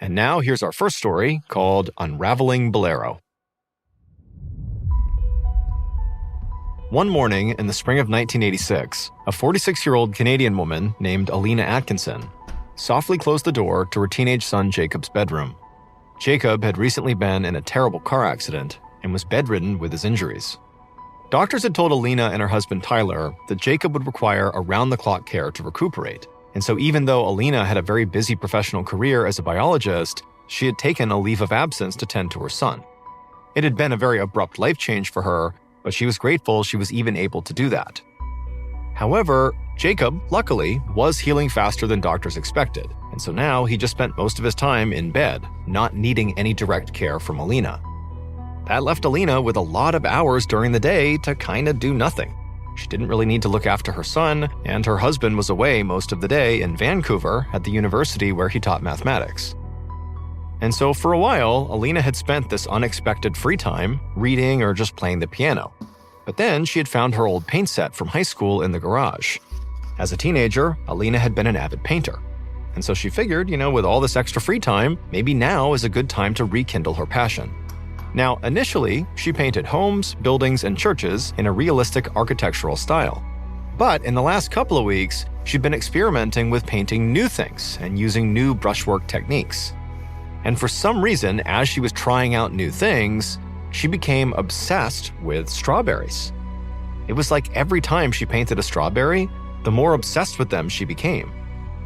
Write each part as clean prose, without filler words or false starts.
And now here's our first story called Unraveling Bolero. One morning in the spring of 1986, a 46-year-old Canadian woman named Alina Atkinson softly closed the door to her teenage son Jacob's bedroom. Jacob had recently been in a terrible car accident and was bedridden with his injuries. Doctors had told Alina and her husband Tyler that Jacob would require around-the-clock care to recuperate. And so even though Alina had a very busy professional career as a biologist, she had taken a leave of absence to tend to her son. It had been a very abrupt life change for her, but she was grateful she was even able to do that. However, Jacob, luckily, was healing faster than doctors expected, and so now he just spent most of his time in bed, not needing any direct care from Alina. That left Alina with a lot of hours during the day to kind of do nothing. She didn't really need to look after her son, and her husband was away most of the day in Vancouver at the university where he taught mathematics. And so for a while, Alina had spent this unexpected free time reading or just playing the piano. But then she had found her old paint set from high school in the garage. As a teenager, Alina had been an avid painter. And so she figured, with all this extra free time, maybe now is a good time to rekindle her passion. Now, initially, she painted homes, buildings, and churches in a realistic architectural style. But in the last couple of weeks, she'd been experimenting with painting new things and using new brushwork techniques. And for some reason, as she was trying out new things, she became obsessed with strawberries. It was like every time she painted a strawberry, the more obsessed with them she became.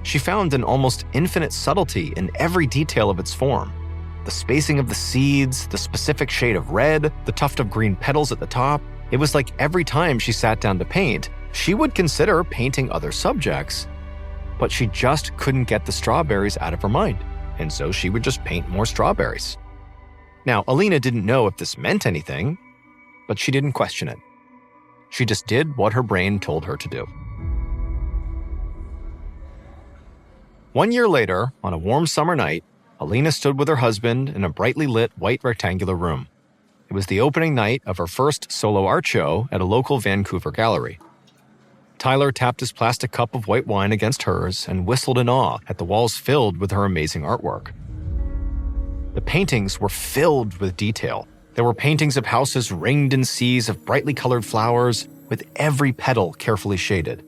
She found an almost infinite subtlety in every detail of its form. The spacing of the seeds, the specific shade of red, the tuft of green petals at the top. It was like every time she sat down to paint, she would consider painting other subjects, but she just couldn't get the strawberries out of her mind, and so she would just paint more strawberries. Now, Alina didn't know if this meant anything, but she didn't question it. She just did what her brain told her to do. 1 year later, on a warm summer night, Alina stood with her husband in a brightly lit white rectangular room. It was the opening night of her first solo art show at a local Vancouver gallery. Tyler tapped his plastic cup of white wine against hers and whistled in awe at the walls filled with her amazing artwork. The paintings were filled with detail. There were paintings of houses ringed in seas of brightly colored flowers, with every petal carefully shaded.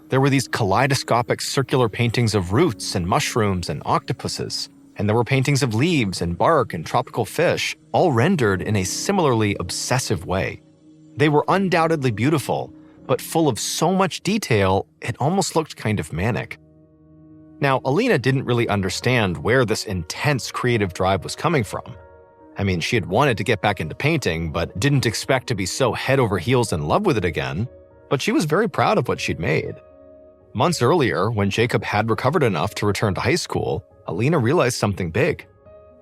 There were these kaleidoscopic circular paintings of roots and mushrooms and octopuses. And there were paintings of leaves and bark and tropical fish, all rendered in a similarly obsessive way. They were undoubtedly beautiful, but full of so much detail, it almost looked kind of manic. Now, Alina didn't really understand where this intense creative drive was coming from. I mean, she had wanted to get back into painting, but didn't expect to be so head over heels in love with it again. But she was very proud of what she'd made. Months earlier, when Jacob had recovered enough to return to high school, Alina realized something big.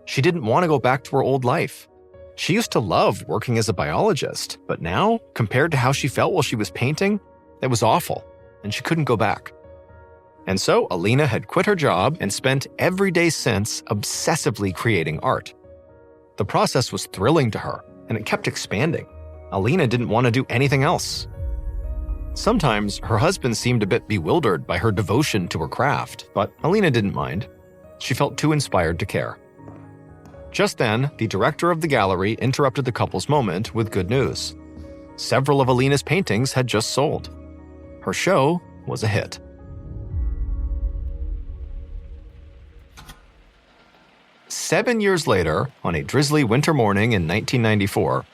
She didn't want to go back to her old life. She used to love working as a biologist, but now, compared to how she felt while she was painting, it was awful, and she couldn't go back. And so Alina had quit her job and spent every day since obsessively creating art. The process was thrilling to her, and it kept expanding. Alina didn't want to do anything else. Sometimes her husband seemed a bit bewildered by her devotion to her craft, but Alina didn't mind. She felt too inspired to care. Just then, the director of the gallery interrupted the couple's moment with good news. Several of Alina's paintings had just sold. Her show was a hit. Seven years later, on a drizzly winter morning in 1994,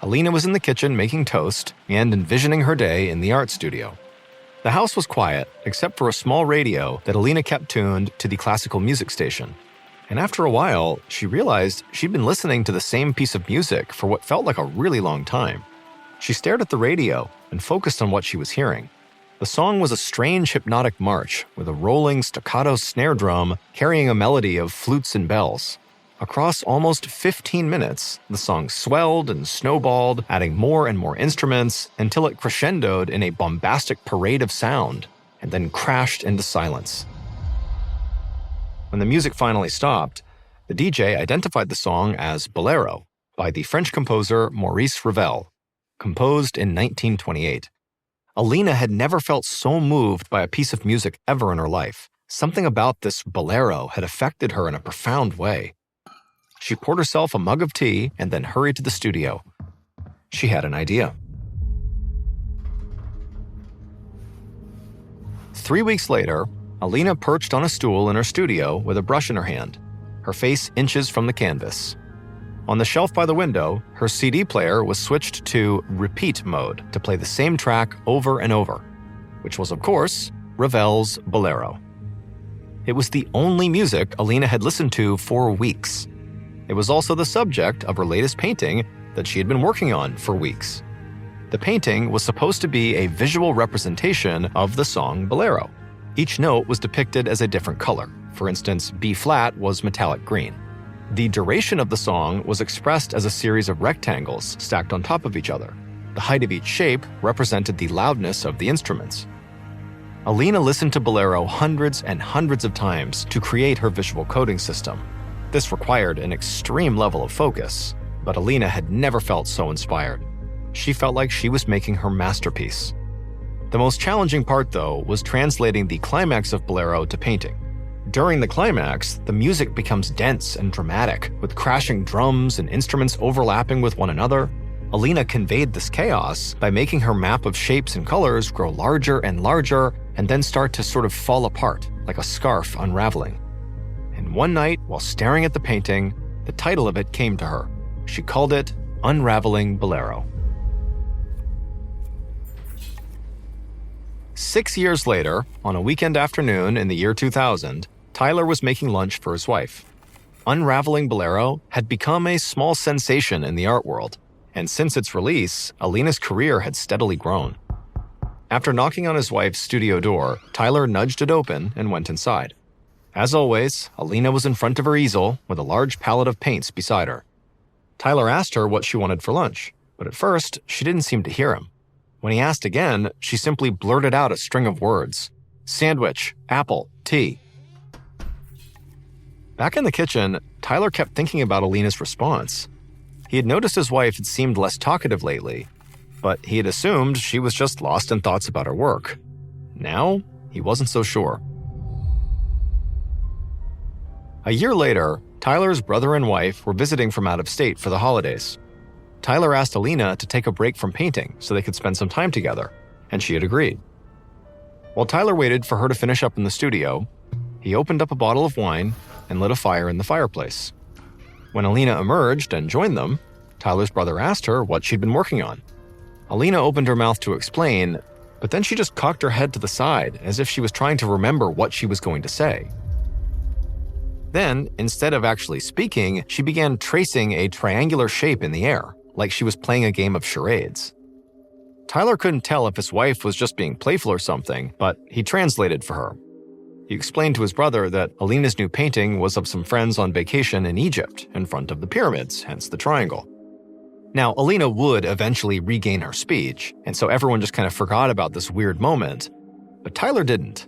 Alina was in the kitchen making toast and envisioning her day in the art studio. The house was quiet, except for a small radio that Alina kept tuned to the classical music station. And after a while, she realized she'd been listening to the same piece of music for what felt like a really long time. She stared at the radio and focused on what she was hearing. The song was a strange hypnotic march with a rolling staccato snare drum carrying a melody of flutes and bells. Across almost 15 minutes, the song swelled and snowballed, adding more and more instruments until it crescendoed in a bombastic parade of sound and then crashed into silence. When the music finally stopped, the DJ identified the song as Bolero by the French composer Maurice Ravel, composed in 1928. Alina had never felt so moved by a piece of music ever in her life. Something about this bolero had affected her in a profound way. She poured herself a mug of tea and then hurried to the studio. She had an idea. 3 weeks later, Alina perched on a stool in her studio with a brush in her hand, her face inches from the canvas. On the shelf by the window, her CD player was switched to repeat mode to play the same track over and over, which was, of course, Ravel's Bolero. It was the only music Alina had listened to for weeks. It was also the subject of her latest painting that she had been working on for weeks. The painting was supposed to be a visual representation of the song Bolero. Each note was depicted as a different color. For instance, B-flat was metallic green. The duration of the song was expressed as a series of rectangles stacked on top of each other. The height of each shape represented the loudness of the instruments. Alina listened to Bolero hundreds and hundreds of times to create her visual coding system. This required an extreme level of focus, but Alina had never felt so inspired. She felt like she was making her masterpiece. The most challenging part, though, was translating the climax of Bolero to painting. During the climax, the music becomes dense and dramatic, with crashing drums and instruments overlapping with one another. Alina conveyed this chaos by making her map of shapes and colors grow larger and larger and then start to sort of fall apart, like a scarf unraveling. And one night, while staring at the painting, the title of it came to her. She called it Unraveling Bolero. 6 years later, on a weekend afternoon in the year 2000, Tyler was making lunch for his wife. Unraveling Bolero had become a small sensation in the art world, and since its release, Alina's career had steadily grown. After knocking on his wife's studio door, Tyler nudged it open and went inside. As always, Alina was in front of her easel with a large palette of paints beside her. Tyler asked her what she wanted for lunch, but at first, she didn't seem to hear him. When he asked again, she simply blurted out a string of words. Sandwich, apple, tea. Back in the kitchen, Tyler kept thinking about Alina's response. He had noticed his wife had seemed less talkative lately, but he had assumed she was just lost in thoughts about her work. Now, he wasn't so sure. A year later, Tyler's brother and wife were visiting from out of state for the holidays. Tyler asked Alina to take a break from painting so they could spend some time together, and she had agreed. While Tyler waited for her to finish up in the studio, he opened up a bottle of wine and lit a fire in the fireplace. When Alina emerged and joined them, Tyler's brother asked her what she'd been working on. Alina opened her mouth to explain, but then she just cocked her head to the side as if she was trying to remember what she was going to say. Then, instead of actually speaking, she began tracing a triangular shape in the air, like she was playing a game of charades. Tyler couldn't tell if his wife was just being playful or something, but he translated for her. He explained to his brother that Alina's new painting was of some friends on vacation in Egypt, in front of the pyramids, hence the triangle. Now, Alina would eventually regain her speech, and so everyone just kind of forgot about this weird moment, but Tyler didn't.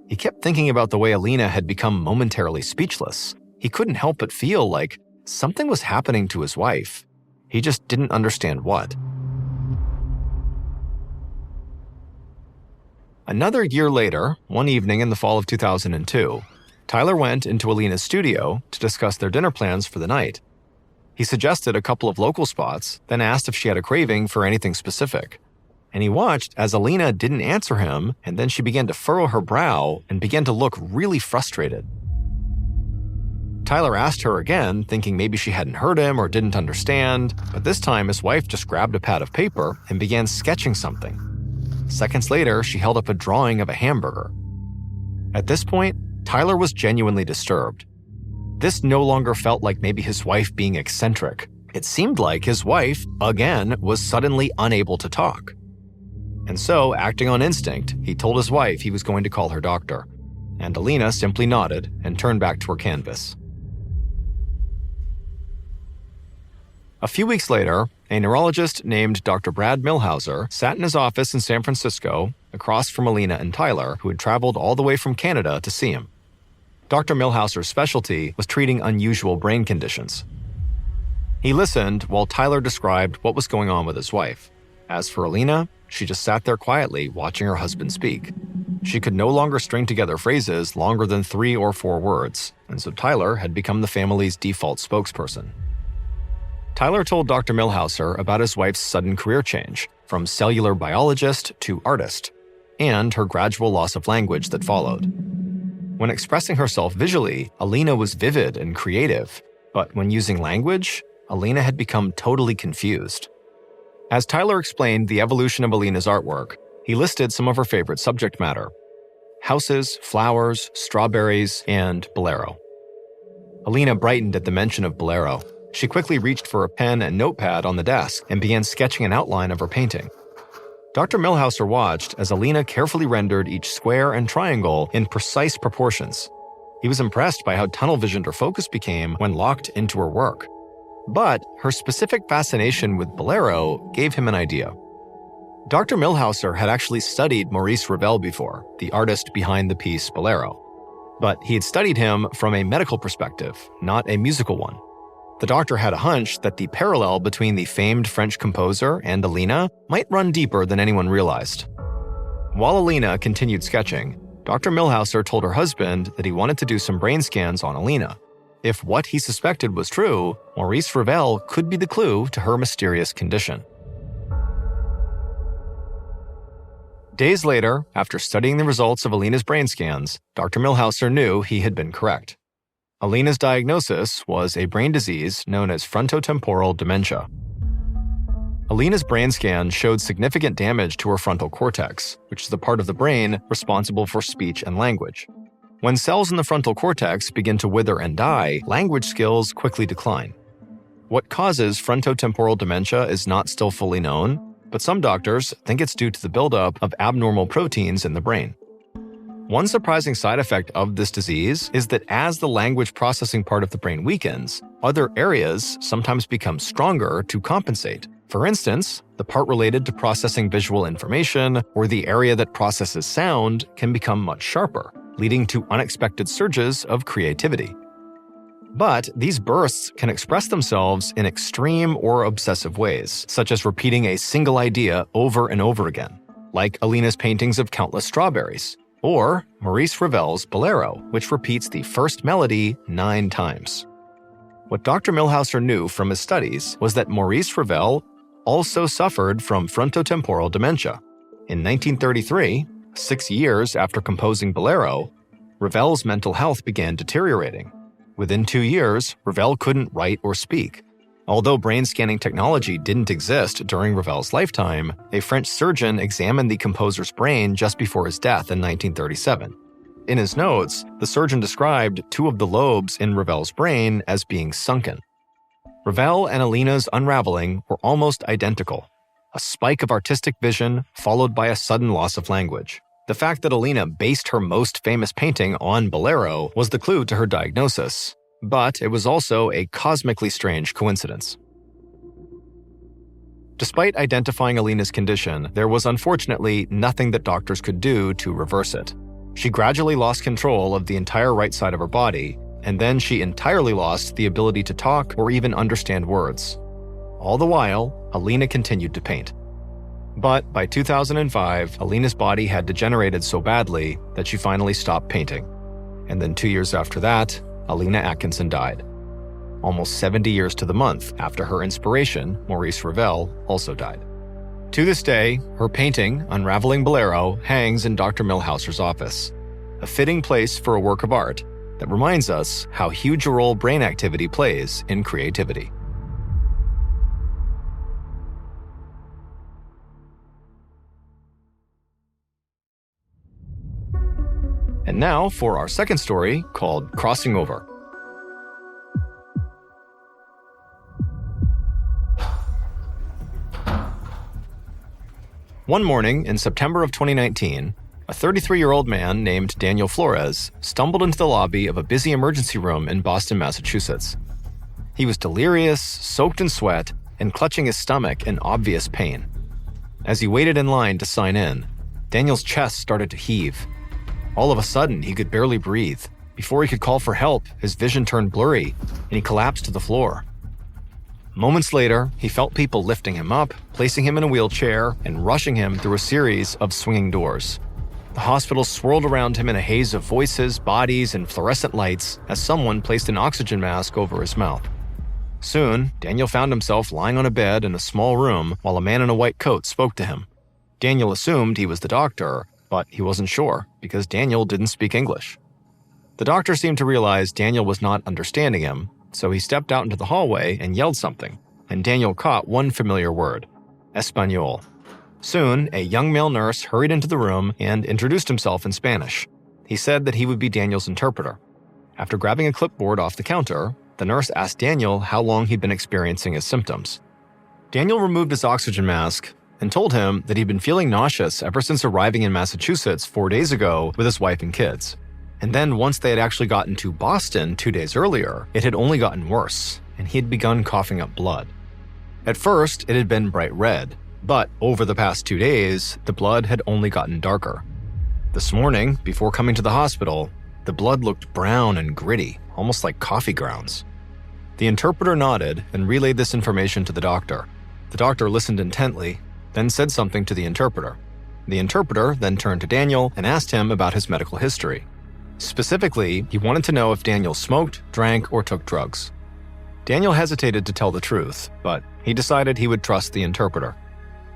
He kept thinking about the way Alina had become momentarily speechless. He couldn't help but feel like something was happening to his wife. He just didn't understand what. Another year later, one evening in the fall of 2002, Tyler went into Alina's studio to discuss their dinner plans for the night. He suggested a couple of local spots, then asked if she had a craving for anything specific. And he watched as Alina didn't answer him, and then she began to furrow her brow and began to look really frustrated. Tyler asked her again, thinking maybe she hadn't heard him or didn't understand, but this time his wife just grabbed a pad of paper and began sketching something. Seconds later, she held up a drawing of a hamburger. At this point, Tyler was genuinely disturbed. This no longer felt like maybe his wife being eccentric. It seemed like his wife, again, was suddenly unable to talk. And so, acting on instinct, he told his wife he was going to call her doctor. And Alina simply nodded and turned back to her canvas. A few weeks later, a neurologist named Dr. Brad Milhauser sat in his office in San Francisco, across from Alina and Tyler, who had traveled all the way from Canada to see him. Dr. Milhauser's specialty was treating unusual brain conditions. He listened while Tyler described what was going on with his wife. As for Alina, she just sat there quietly watching her husband speak. She could no longer string together phrases longer than 3 or 4 words, and so Tyler had become the family's default spokesperson. Tyler told Dr. Milhauser about his wife's sudden career change, from cellular biologist to artist, and her gradual loss of language that followed. When expressing herself visually, Alina was vivid and creative, but when using language, Alina had become totally confused. As Tyler explained the evolution of Alina's artwork, he listed some of her favorite subject matter: houses, flowers, strawberries, and Bolero. Alina brightened at the mention of Bolero. She quickly reached for a pen and notepad on the desk and began sketching an outline of her painting. Dr. Milhauser watched as Alina carefully rendered each square and triangle in precise proportions. He was impressed by how tunnel-visioned her focus became when locked into her work. But her specific fascination with Bolero gave him an idea. Dr. Milhauser had actually studied Maurice Ravel before, the artist behind the piece Bolero. But he had studied him from a medical perspective, not a musical one. The doctor had a hunch that the parallel between the famed French composer and Alina might run deeper than anyone realized. While Alina continued sketching, Dr. Milhauser told her husband that he wanted to do some brain scans on Alina. If what he suspected was true, Maurice Ravel could be the clue to her mysterious condition. Days later, after studying the results of Alina's brain scans, Dr. Milhauser knew he had been correct. Alina's diagnosis was a brain disease known as frontotemporal dementia. Alina's brain scan showed significant damage to her frontal cortex, which is the part of the brain responsible for speech and language. When cells in the frontal cortex begin to wither and die, language skills quickly decline. What causes frontotemporal dementia is not still fully known, but some doctors think it's due to the buildup of abnormal proteins in the brain. One surprising side effect of this disease is that as the language processing part of the brain weakens, other areas sometimes become stronger to compensate. For instance, the part related to processing visual information or the area that processes sound can become much sharper, leading to unexpected surges of creativity. But these bursts can express themselves in extreme or obsessive ways, such as repeating a single idea over and over again, like Alina's paintings of countless strawberries, or Maurice Ravel's Bolero, which repeats the first melody 9 times. What Dr. Milhauser knew from his studies was that Maurice Ravel also suffered from frontotemporal dementia. In 1933, 6 years after composing Bolero, Ravel's mental health began deteriorating. Within 2 years, Ravel couldn't write or speak. Although brain scanning technology didn't exist during Ravel's lifetime, a French surgeon examined the composer's brain just before his death in 1937. In his notes, the surgeon described 2 of the lobes in Ravel's brain as being sunken. Ravel and Alina's unraveling were almost identical. A spike of artistic vision followed by a sudden loss of language. The fact that Alina based her most famous painting on Bolero was the clue to her diagnosis, but it was also a cosmically strange coincidence. Despite identifying Alina's condition, there was unfortunately nothing that doctors could do to reverse it. She gradually lost control of the entire right side of her body, and then she entirely lost the ability to talk or even understand words. All the while, Alina continued to paint. But by 2005, Alina's body had degenerated so badly that she finally stopped painting. And then 2 years after that, Alina Atkinson died. Almost 70 years to the month after her inspiration, Maurice Ravel, also died. To this day, her painting, Unraveling Bolero, hangs in Dr. Milhauser's office, a fitting place for a work of art that reminds us how huge a role brain activity plays in creativity. And now for our second story, called Crossing Over. One morning in September of 2019, a 33-year-old man named Daniel Flores stumbled into the lobby of a busy emergency room in Boston, Massachusetts. He was delirious, soaked in sweat, and clutching his stomach in obvious pain. As he waited in line to sign in, Daniel's chest started to heave. All of a sudden, he could barely breathe. Before he could call for help, his vision turned blurry, and he collapsed to the floor. Moments later, he felt people lifting him up, placing him in a wheelchair, and rushing him through a series of swinging doors. The hospital swirled around him in a haze of voices, bodies, and fluorescent lights as someone placed an oxygen mask over his mouth. Soon, Daniel found himself lying on a bed in a small room while a man in a white coat spoke to him. Daniel assumed he was the doctor, but he wasn't sure because Daniel didn't speak English. The doctor seemed to realize Daniel was not understanding him, so he stepped out into the hallway and yelled something, and Daniel caught one familiar word: Espanol. Soon, a young male nurse hurried into the room and introduced himself in Spanish. He said that he would be Daniel's interpreter. After grabbing a clipboard off the counter, the nurse asked Daniel how long he'd been experiencing his symptoms. Daniel removed his oxygen mask and told him that he'd been feeling nauseous ever since arriving in Massachusetts 4 days ago with his wife and kids. And then once they had actually gotten to Boston 2 days earlier, it had only gotten worse, and he had begun coughing up blood. At first, it had been bright red, but over the past 2 days, the blood had only gotten darker. This morning, before coming to the hospital, the blood looked brown and gritty, almost like coffee grounds. The interpreter nodded and relayed this information to the doctor. The doctor listened intently, then said something to the interpreter. The interpreter then turned to Daniel and asked him about his medical history. Specifically, he wanted to know if Daniel smoked, drank, or took drugs. Daniel hesitated to tell the truth, but he decided he would trust the interpreter.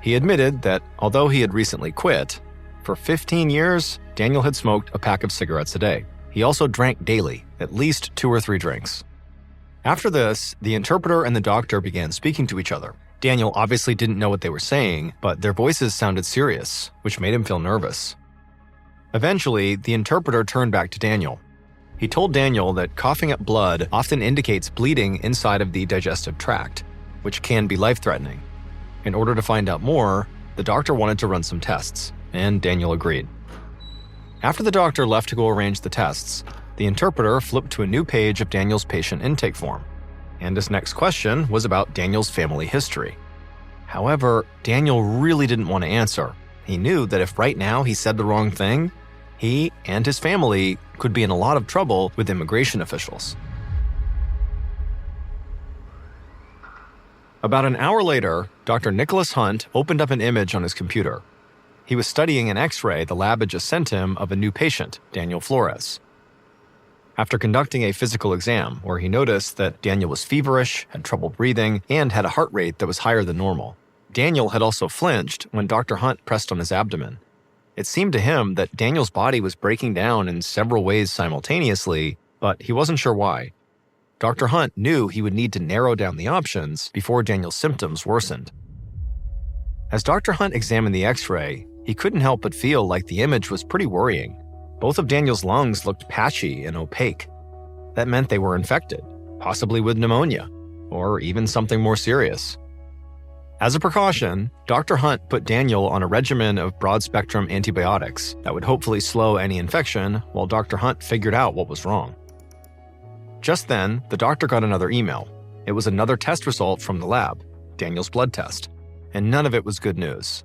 He admitted that although he had recently quit, for 15 years, Daniel had smoked a pack of cigarettes a day. He also drank daily, at least 2 or 3 drinks. After this, the interpreter and the doctor began speaking to each other. Daniel obviously didn't know what they were saying, but their voices sounded serious, which made him feel nervous. Eventually, the interpreter turned back to Daniel. He told Daniel that coughing up blood often indicates bleeding inside of the digestive tract, which can be life-threatening. In order to find out more, the doctor wanted to run some tests, and Daniel agreed. After the doctor left to go arrange the tests, the interpreter flipped to a new page of Daniel's patient intake form, and his next question was about Daniel's family history. However, Daniel really didn't want to answer. He knew that if right now he said the wrong thing, he and his family could be in a lot of trouble with immigration officials. About an hour later, Dr. Nicholas Hunt opened up an image on his computer. He was studying an X-ray the lab had just sent him of a new patient, Daniel Flores. After conducting a physical exam where he noticed that Daniel was feverish, had trouble breathing, and had a heart rate that was higher than normal. Daniel had also flinched when Dr. Hunt pressed on his abdomen. It seemed to him that Daniel's body was breaking down in several ways simultaneously, but he wasn't sure why. Dr. Hunt knew he would need to narrow down the options before Daniel's symptoms worsened. As Dr. Hunt examined the X-ray, he couldn't help but feel like the image was pretty worrying. Both of Daniel's lungs looked patchy and opaque. That meant they were infected, possibly with pneumonia, or even something more serious. As a precaution, Dr. Hunt put Daniel on a regimen of broad-spectrum antibiotics that would hopefully slow any infection while Dr. Hunt figured out what was wrong. Just then, the doctor got another email. It was another test result from the lab, Daniel's blood test, and none of it was good news.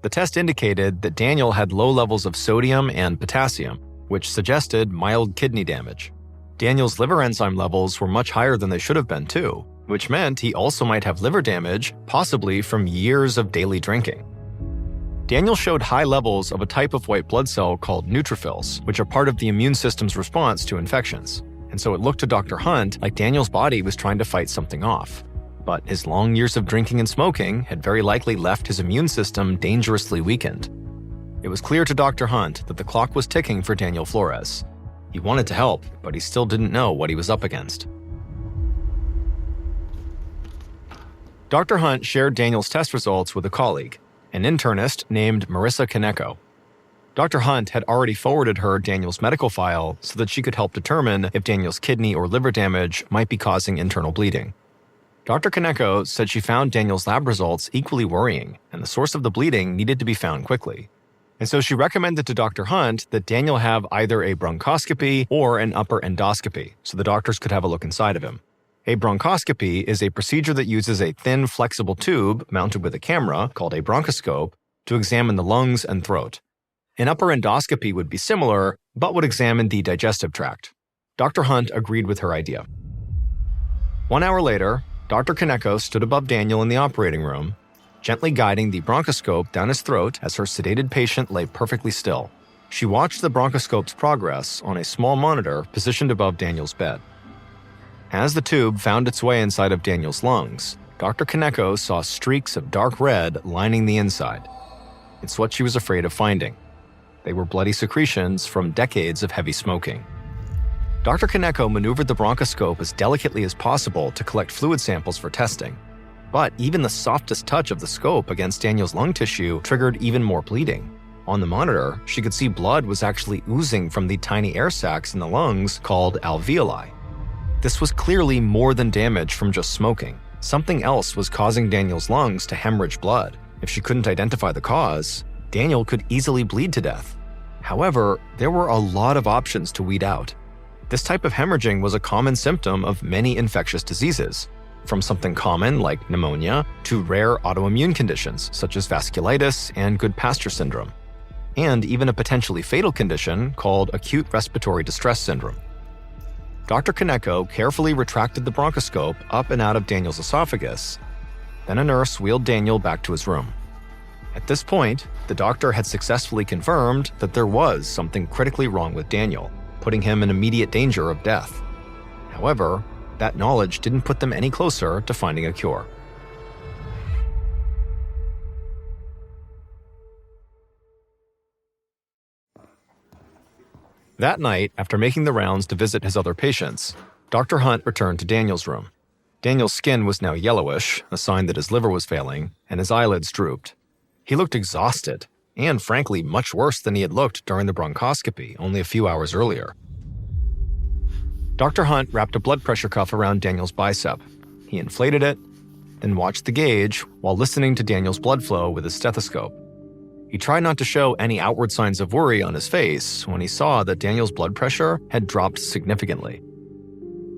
The test indicated that Daniel had low levels of sodium and potassium, which suggested mild kidney damage. Daniel's liver enzyme levels were much higher than they should have been too, which meant he also might have liver damage, possibly from years of daily drinking. Daniel showed high levels of a type of white blood cell called neutrophils, which are part of the immune system's response to infections. And so it looked to Dr. Hunt like Daniel's body was trying to fight something off. But his long years of drinking and smoking had very likely left his immune system dangerously weakened. It was clear to Dr. Hunt that the clock was ticking for Daniel Flores. He wanted to help, but he still didn't know what he was up against. Dr. Hunt shared Daniel's test results with a colleague, an internist named Marissa Kaneko. Dr. Hunt had already forwarded her Daniel's medical file so that she could help determine if Daniel's kidney or liver damage might be causing internal bleeding. Dr. Kaneko said she found Daniel's lab results equally worrying, and the source of the bleeding needed to be found quickly. And so she recommended to Dr. Hunt that Daniel have either a bronchoscopy or an upper endoscopy so the doctors could have a look inside of him. A bronchoscopy is a procedure that uses a thin, flexible tube mounted with a camera called a bronchoscope to examine the lungs and throat. An upper endoscopy would be similar, but would examine the digestive tract. Dr. Hunt agreed with her idea. 1 hour later, Dr. Kaneko stood above Daniel in the operating room, gently guiding the bronchoscope down his throat as her sedated patient lay perfectly still. She watched the bronchoscope's progress on a small monitor positioned above Daniel's bed. As the tube found its way inside of Daniel's lungs, Dr. Kaneko saw streaks of dark red lining the inside. It's what she was afraid of finding. They were bloody secretions from decades of heavy smoking. Dr. Kaneko maneuvered the bronchoscope as delicately as possible to collect fluid samples for testing. But even the softest touch of the scope against Daniel's lung tissue triggered even more bleeding. On the monitor, she could see blood was actually oozing from the tiny air sacs in the lungs called alveoli. This was clearly more than damage from just smoking. Something else was causing Daniel's lungs to hemorrhage blood. If she couldn't identify the cause, Daniel could easily bleed to death. However, there were a lot of options to weed out. This type of hemorrhaging was a common symptom of many infectious diseases, from something common like pneumonia to rare autoimmune conditions such as vasculitis and Goodpasture syndrome, and even a potentially fatal condition called acute respiratory distress syndrome. Dr. Kaneko carefully retracted the bronchoscope up and out of Daniel's esophagus. Then a nurse wheeled Daniel back to his room. At this point, the doctor had successfully confirmed that there was something critically wrong with Daniel, putting him in immediate danger of death. However, that knowledge didn't put them any closer to finding a cure. That night, after making the rounds to visit his other patients, Dr. Hunt returned to Daniel's room. Daniel's skin was now yellowish, a sign that his liver was failing, and his eyelids drooped. He looked exhausted, and frankly much worse than he had looked during the bronchoscopy only a few hours earlier. Dr. Hunt wrapped a blood pressure cuff around Daniel's bicep. He inflated it, then watched the gauge while listening to Daniel's blood flow with his stethoscope. He tried not to show any outward signs of worry on his face when he saw that Daniel's blood pressure had dropped significantly.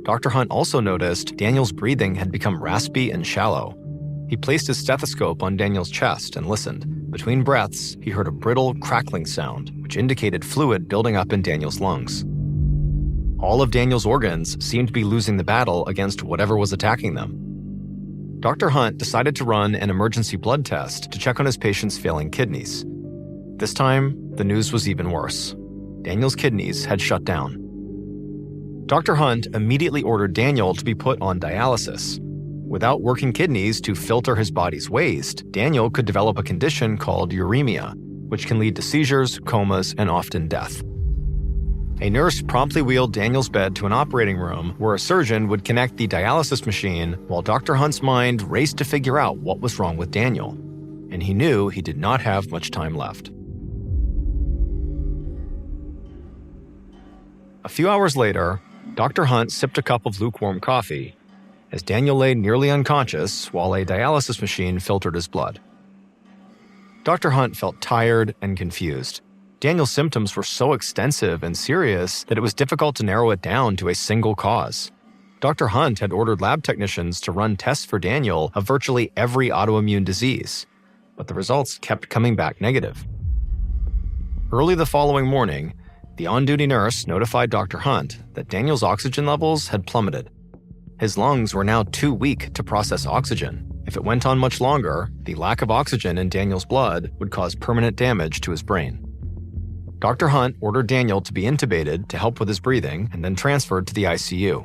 Dr. Hunt also noticed Daniel's breathing had become raspy and shallow. He placed his stethoscope on Daniel's chest and listened. Between breaths, he heard a brittle, crackling sound, which indicated fluid building up in Daniel's lungs. All of Daniel's organs seemed to be losing the battle against whatever was attacking them. Dr. Hunt decided to run an emergency blood test to check on his patient's failing kidneys. This time, the news was even worse. Daniel's kidneys had shut down. Dr. Hunt immediately ordered Daniel to be put on dialysis. Without working kidneys to filter his body's waste, Daniel could develop a condition called uremia, which can lead to seizures, comas, and often death. A nurse promptly wheeled Daniel's bed to an operating room where a surgeon would connect the dialysis machine while Dr. Hunt's mind raced to figure out what was wrong with Daniel. And he knew he did not have much time left. A few hours later, Dr. Hunt sipped a cup of lukewarm coffee as Daniel lay nearly unconscious while a dialysis machine filtered his blood. Dr. Hunt felt tired and confused. Daniel's symptoms were so extensive and serious that it was difficult to narrow it down to a single cause. Dr. Hunt had ordered lab technicians to run tests for Daniel of virtually every autoimmune disease, but the results kept coming back negative. Early the following morning, the on-duty nurse notified Dr. Hunt that Daniel's oxygen levels had plummeted. His lungs were now too weak to process oxygen. If it went on much longer, the lack of oxygen in Daniel's blood would cause permanent damage to his brain. Dr. Hunt ordered Daniel to be intubated to help with his breathing and then transferred to the ICU.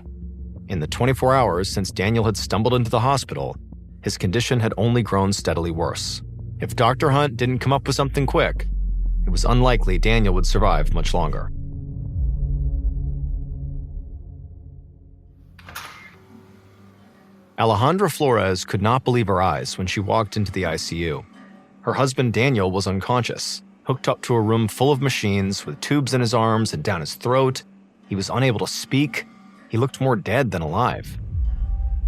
In the 24 hours since Daniel had stumbled into the hospital, his condition had only grown steadily worse. If Dr. Hunt didn't come up with something quick, it was unlikely Daniel would survive much longer. Alejandra Flores could not believe her eyes when she walked into the ICU. Her husband Daniel was unconscious, hooked up to a room full of machines with tubes in his arms and down his throat. He was unable to speak. He looked more dead than alive.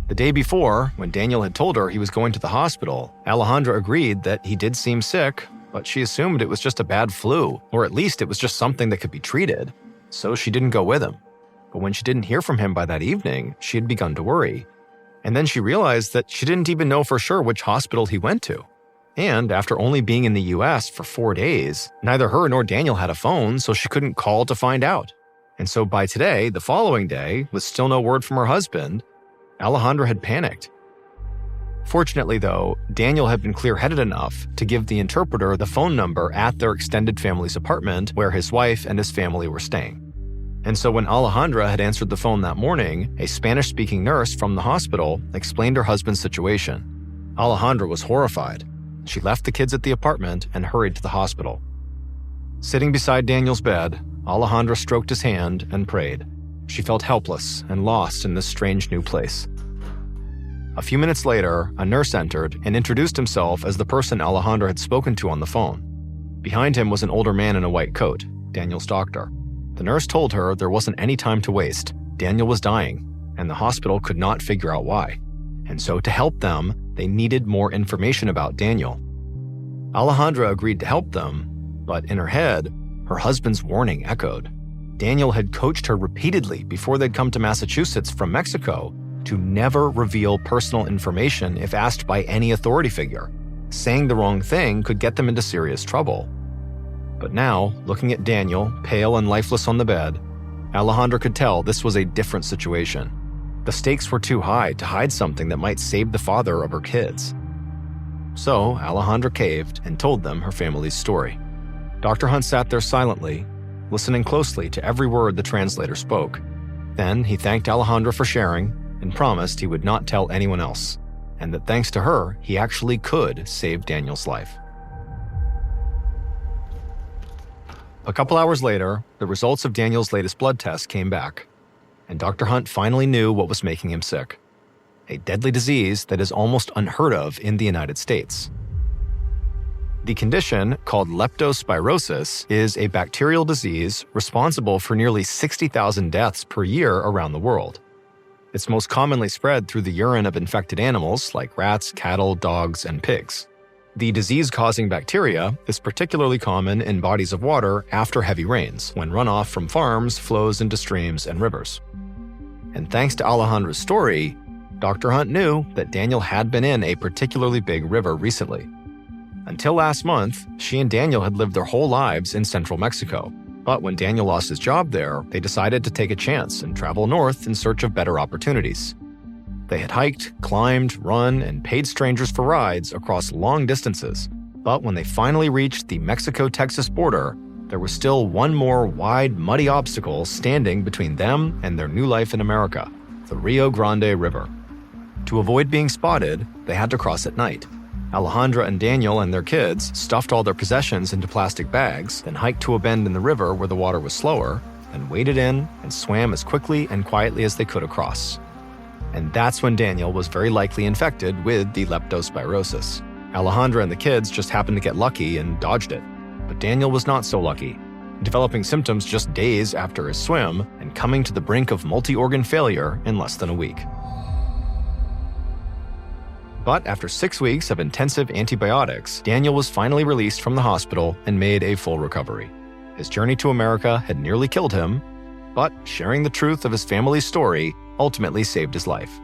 The day before, when Daniel had told her he was going to the hospital, Alejandra agreed that he did seem sick, but she assumed it was just a bad flu, or at least it was just something that could be treated, so she didn't go with him. But when she didn't hear from him by that evening, she had begun to worry. And then she realized that she didn't even know for sure which hospital he went to. And after only being in the US for 4 days, neither her nor Daniel had a phone, so she couldn't call to find out. And so by today, the following day, with still no word from her husband, Alejandra had panicked. Fortunately, though, Daniel had been clear-headed enough to give the interpreter the phone number at their extended family's apartment where his wife and his family were staying. And so when Alejandra had answered the phone that morning, a Spanish-speaking nurse from the hospital explained her husband's situation. Alejandra was horrified. She left the kids at the apartment and hurried to the hospital. Sitting beside Daniel's bed, Alejandra stroked his hand and prayed. She felt helpless and lost in this strange new place. A few minutes later, a nurse entered and introduced himself as the person Alejandra had spoken to on the phone. Behind him was an older man in a white coat, Daniel's doctor. The nurse told her there wasn't any time to waste. Daniel was dying, and the hospital could not figure out why. And so to help them, they needed more information about Daniel. Alejandra agreed to help them, but in her head, her husband's warning echoed. Daniel had coached her repeatedly before they'd come to Massachusetts from Mexico to never reveal personal information if asked by any authority figure. Saying the wrong thing could get them into serious trouble. But now, looking at Daniel, pale and lifeless on the bed, Alejandra could tell this was a different situation. The stakes were too high to hide something that might save the father of her kids. So, Alejandra caved and told them her family's story. Dr. Hunt sat there silently, listening closely to every word the translator spoke. Then he thanked Alejandra for sharing and promised he would not tell anyone else, and that thanks to her, he actually could save Daniel's life. A couple hours later, the results of Daniel's latest blood test came back, and Dr. Hunt finally knew what was making him sick. A deadly disease that is almost unheard of in the United States. The condition, called leptospirosis, is a bacterial disease responsible for nearly 60,000 deaths per year around the world. It's most commonly spread through the urine of infected animals like rats, cattle, dogs, and pigs. The disease-causing bacteria is particularly common in bodies of water after heavy rains, when runoff from farms flows into streams and rivers. And thanks to Alejandra's story, Dr. Hunt knew that Daniel had been in a particularly big river recently. Until last month, she and Daniel had lived their whole lives in central Mexico. But when Daniel lost his job there, they decided to take a chance and travel north in search of better opportunities. They had hiked, climbed, run, and paid strangers for rides across long distances. But when they finally reached the Mexico-Texas border, there was still one more wide, muddy obstacle standing between them and their new life in America, the Rio Grande River. To avoid being spotted, they had to cross at night. Alejandra and Daniel and their kids stuffed all their possessions into plastic bags, then hiked to a bend in the river where the water was slower, and waded in and swam as quickly and quietly as they could across. And that's when Daniel was very likely infected with the leptospirosis. Alejandra and the kids just happened to get lucky and dodged it. But Daniel was not so lucky, developing symptoms just days after his swim and coming to the brink of multi-organ failure in less than a week. But after 6 weeks of intensive antibiotics, Daniel was finally released from the hospital and made a full recovery. His journey to America had nearly killed him, but sharing the truth of his family's story ultimately saved his life.